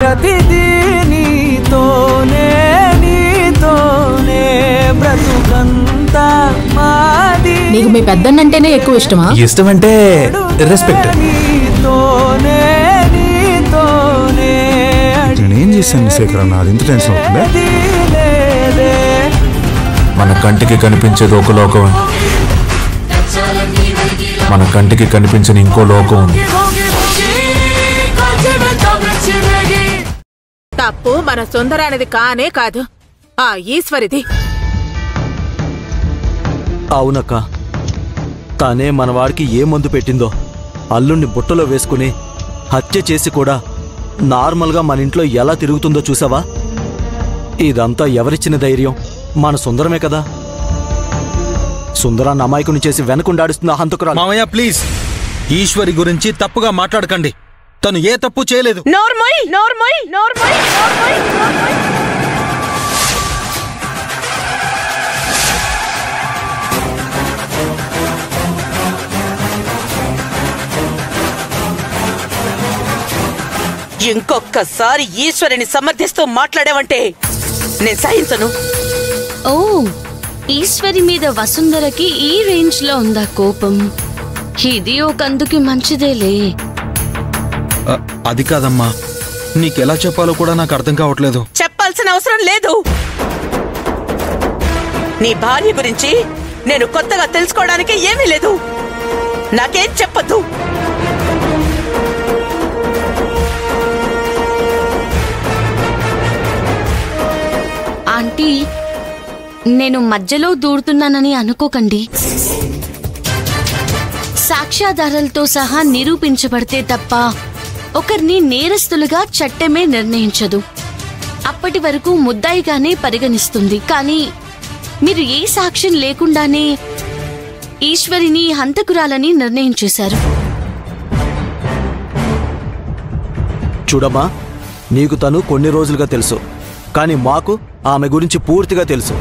ప్రతిదీ నీతోనే నీతోనే బ్రతుకంతా మాది. నీకు మీ పెద్దన్నంటేనే ఎక్కువ ఇష్టమా? ఇష్టం అంటే రెస్పెక్ట్. నీతోనే నీతోనే నేనేం చేశాను శేఖర్ అన్న, అది ఎంత టెన్షన్ అవుతుందా? మన కంటికి కనిపించేది ఒక లోకం, మన కంటికి కనిపించని ఇంకో లోకం ఉంది. తప్పు మన సుందరానిది కానే కాదు, ఆ ఈశ్వరిది. అవునక్క, తానే మనవాడికి ఏ మందు పెట్టిందో అల్లుణ్ణి బుట్టలో వేసుకుని హత్య చేసి కూడా నార్మల్గా మన ఇంట్లో ఎలా తిరుగుతుందో చూసావా? ఇదంతా ఎవరిచ్చిన ధైర్యం? మన సుందరమే కదా. సుందరాన్ని అమాయకుని చేసి వెనకుండాడుస్తున్న హంతకురాలు. మామయ్య ప్లీజ్, ఈశ్వరి గురించి తప్పుగా మాట్లాడకండి. తను ఏ తప్పు చేయలేదు. ఇంకొక్కసారి ఈశ్వరిని సమర్థిస్తూ మాట్లాడావంటే నేను సహించను. ఓ, ఈశ్వరి మీద వసుంధరకి ఈ రేంజ్ లో ఉందా కోపం? ఇది ఒకందుకి మంచిదేలే. అది కాదమ్మా, నీకెలా చెప్పాలో కూడా నాకు అర్థం కావట్లేదు. చెప్పాల్సిన అవసరం లేదు. నీ భార్య గురించి నేను కొత్తగా తెలుసుకోవడానికి ఏమీ లేదు. నాకేం చెప్పద్దు. ఆంటీ, నేను మధ్యలో దూరుతున్నానని అనుకోకండి. సాక్ష్యాధారాలతో సహా నిరూపించబడితే తప్ప ఒకరిని నేరస్తులుగా చట్టమే నిర్ణయించదు. అప్పటి వరకు ముద్దాయిగానే పరిగణిస్తుంది. కానీ మీరు ఏ సాక్ష్యం లేకుండానే ఈశ్వరిని హంతకురాలని నిర్ణయించేశారు. చూడమ్మా, నీకు తను కొన్ని రోజులుగా తెలుసు, కానీ మాకు ఆమె గురించి పూర్తిగా తెలుసు.